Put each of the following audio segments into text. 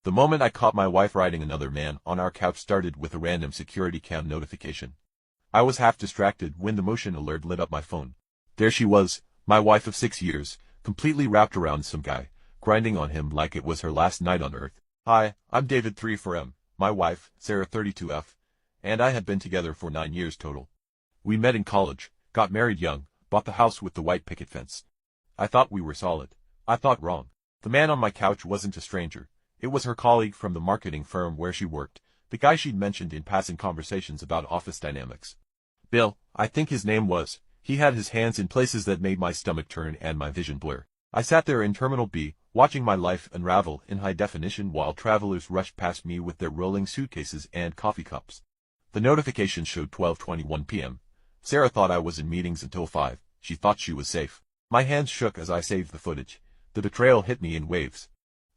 The moment I caught my wife riding another man on our couch started with a random security cam notification. I was half distracted when the motion alert lit up my phone. There she was, my wife of 6 years, completely wrapped around some guy, grinding on him like it was her last night on earth. Hi, I'm David 34M, my wife, Sarah 32F, and I had been together for 9 years total. We met in college, got married young, bought the house with the white picket fence. I thought we were solid. I thought wrong. The man on my couch wasn't a stranger. It was her colleague from the marketing firm where she worked, the guy she'd mentioned in passing conversations about office dynamics. Bill, I think his name was. He had his hands in places that made my stomach turn and my vision blur. I sat there in Terminal B, watching my life unravel in high definition while travelers rushed past me with their rolling suitcases and coffee cups. The notification showed 12:21 p.m. Sarah thought I was in meetings until 5. She thought she was safe. My hands shook as I saved the footage. The betrayal hit me in waves.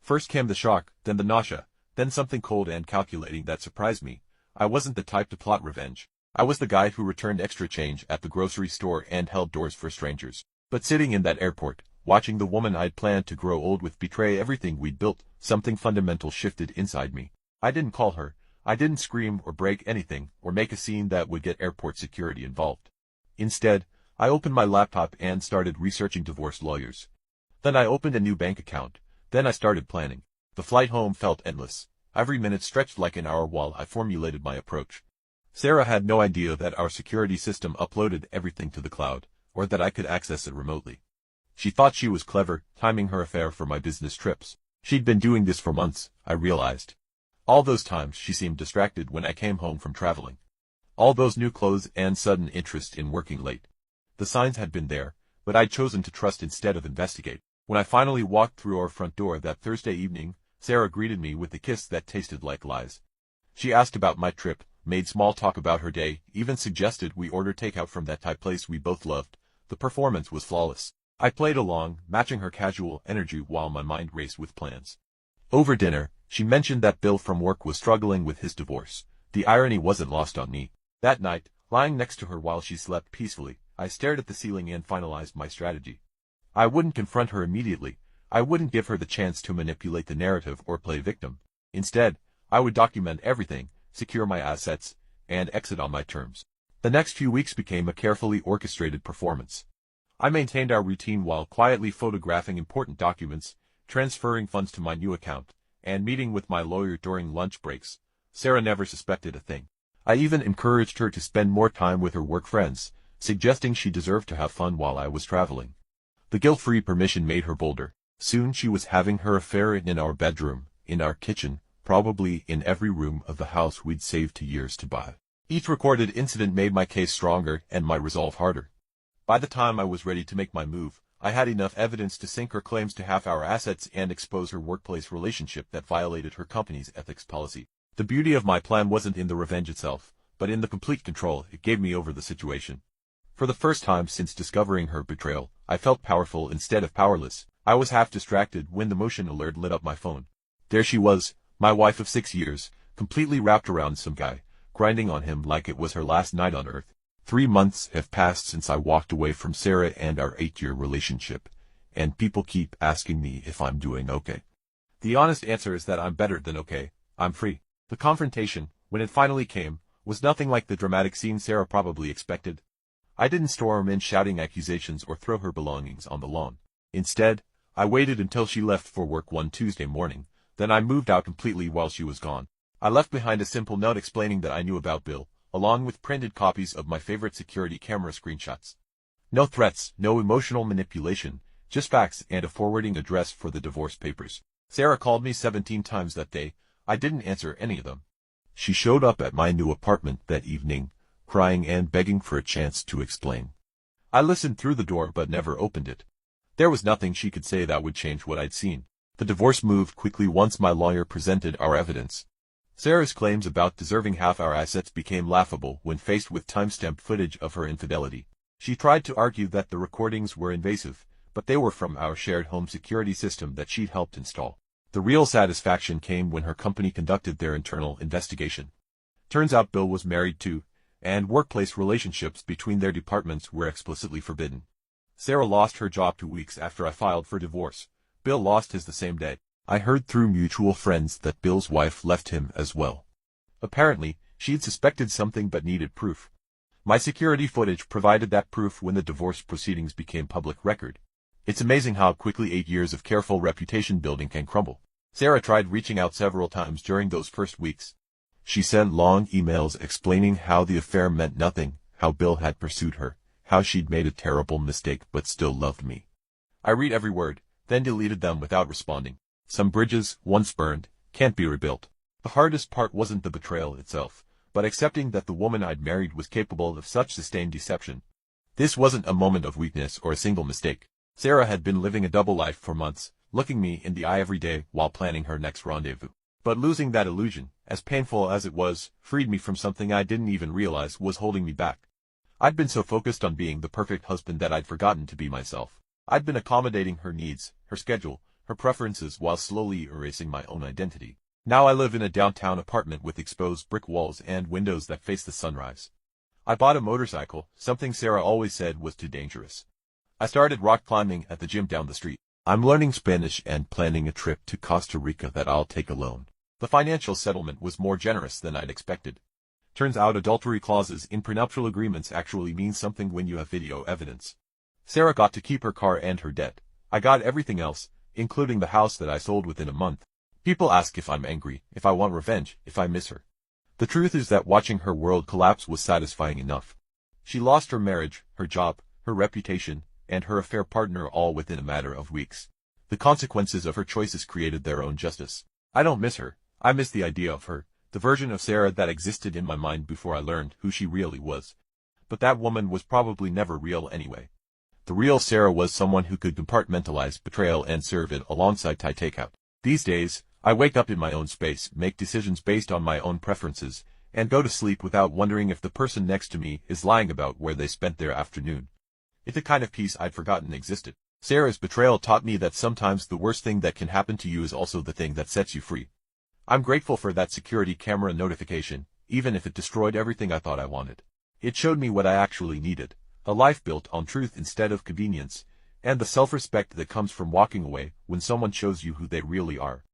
First came the shock, then the nausea, then something cold and calculating that surprised me. I wasn't the type to plot revenge. I was the guy who returned extra change at the grocery store and held doors for strangers. But sitting in that airport, watching the woman I'd planned to grow old with betray everything we'd built, something fundamental shifted inside me. I didn't call her. I didn't scream or break anything or make a scene that would get airport security involved. Instead, I opened my laptop and started researching divorce lawyers. Then I opened a new bank account. Then I started planning. The flight home felt endless. Every minute stretched like an hour while I formulated my approach. Sarah had no idea that our security system uploaded everything to the cloud, or that I could access it remotely. She thought she was clever, timing her affair for my business trips. She'd been doing this for months, I realized. All those times she seemed distracted when I came home from traveling. All those new clothes and sudden interest in working late. The signs had been there, but I'd chosen to trust instead of investigate. When I finally walked through our front door that Thursday evening, Sarah greeted me with a kiss that tasted like lies. She asked about my trip, made small talk about her day, even suggested we order takeout from that Thai place we both loved. The performance was flawless. I played along, matching her casual energy while my mind raced with plans. Over dinner, she mentioned that Bill from work was struggling with his divorce. The irony wasn't lost on me. That night, lying next to her while she slept peacefully, I stared at the ceiling and finalized my strategy. I wouldn't confront her immediately. I wouldn't give her the chance to manipulate the narrative or play victim. Instead, I would document everything, secure my assets, and exit on my terms. The next few weeks became a carefully orchestrated performance. I maintained our routine while quietly photographing important documents, transferring funds to my new account, and meeting with my lawyer during lunch breaks. Sarah never suspected a thing. I even encouraged her to spend more time with her work friends, suggesting she deserved to have fun while I was traveling. The guilt-free permission made her bolder. Soon she was having her affair in our bedroom, in our kitchen, probably in every room of the house we'd saved 2 years to buy. Each recorded incident made my case stronger and my resolve harder. By the time I was ready to make my move, I had enough evidence to sink her claims to half our assets and expose her workplace relationship that violated her company's ethics policy. The beauty of my plan wasn't in the revenge itself, but in the complete control it gave me over the situation. For the first time since discovering her betrayal, I felt powerful instead of powerless. I was half distracted when the motion alert lit up my phone. There she was, my wife of 6 years, completely wrapped around some guy, grinding on him like it was her last night on earth. 3 months have passed since I walked away from Sarah and our 8-year relationship, and people keep asking me if I'm doing okay. The honest answer is that I'm better than okay. I'm free. The confrontation, when it finally came, was nothing like the dramatic scene Sarah probably expected. I didn't storm in shouting accusations or throw her belongings on the lawn. Instead, I waited until she left for work one Tuesday morning, then I moved out completely while she was gone. I left behind a simple note explaining that I knew about Bill, along with printed copies of my favorite security camera screenshots. No threats, no emotional manipulation, just facts and a forwarding address for the divorce papers. Sarah called me 17 times that day. I didn't answer any of them. She showed up at my new apartment that evening, crying and begging for a chance to explain. I listened through the door but never opened it. There was nothing she could say that would change what I'd seen. The divorce moved quickly once my lawyer presented our evidence. Sarah's claims about deserving half our assets became laughable when faced with time-stamped footage of her infidelity. She tried to argue that the recordings were invasive, but they were from our shared home security system that she'd helped install. The real satisfaction came when her company conducted their internal investigation. Turns out Bill was married too, and workplace relationships between their departments were explicitly forbidden. Sarah lost her job 2 weeks after I filed for divorce. Bill lost his the same day. I heard through mutual friends that Bill's wife left him as well. Apparently, she'd suspected something but needed proof. My security footage provided that proof when the divorce proceedings became public record. It's amazing how quickly 8 years of careful reputation building can crumble. Sarah tried reaching out several times during those first weeks. She sent long emails explaining how the affair meant nothing, how Bill had pursued her, how she'd made a terrible mistake but still loved me. I read every word, then deleted them without responding. Some bridges, once burned, can't be rebuilt. The hardest part wasn't the betrayal itself, but accepting that the woman I'd married was capable of such sustained deception. This wasn't a moment of weakness or a single mistake. Sarah had been living a double life for months, looking me in the eye every day while planning her next rendezvous. But losing that illusion, as painful as it was, freed me from something I didn't even realize was holding me back. I'd been so focused on being the perfect husband that I'd forgotten to be myself. I'd been accommodating her needs, her schedule, her preferences while slowly erasing my own identity. Now I live in a downtown apartment with exposed brick walls and windows that face the sunrise. I bought a motorcycle, something Sarah always said was too dangerous. I started rock climbing at the gym down the street. I'm learning Spanish and planning a trip to Costa Rica that I'll take alone. The financial settlement was more generous than I'd expected. Turns out adultery clauses in prenuptial agreements actually mean something when you have video evidence. Sarah got to keep her car and her debt. I got everything else, including the house that I sold within a month. People ask if I'm angry, if I want revenge, if I miss her. The truth is that watching her world collapse was satisfying enough. She lost her marriage, her job, her reputation, and her affair partner all within a matter of weeks. The consequences of her choices created their own justice. I don't miss her. I miss the idea of her, the version of Sarah that existed in my mind before I learned who she really was. But that woman was probably never real anyway. The real Sarah was someone who could compartmentalize betrayal and serve it alongside Thai takeout. These days, I wake up in my own space, make decisions based on my own preferences, and go to sleep without wondering if the person next to me is lying about where they spent their afternoon. It's a kind of peace I'd forgotten existed. Sarah's betrayal taught me that sometimes the worst thing that can happen to you is also the thing that sets you free. I'm grateful for that security camera notification, even if it destroyed everything I thought I wanted. It showed me what I actually needed, a life built on truth instead of convenience, and the self-respect that comes from walking away when someone shows you who they really are.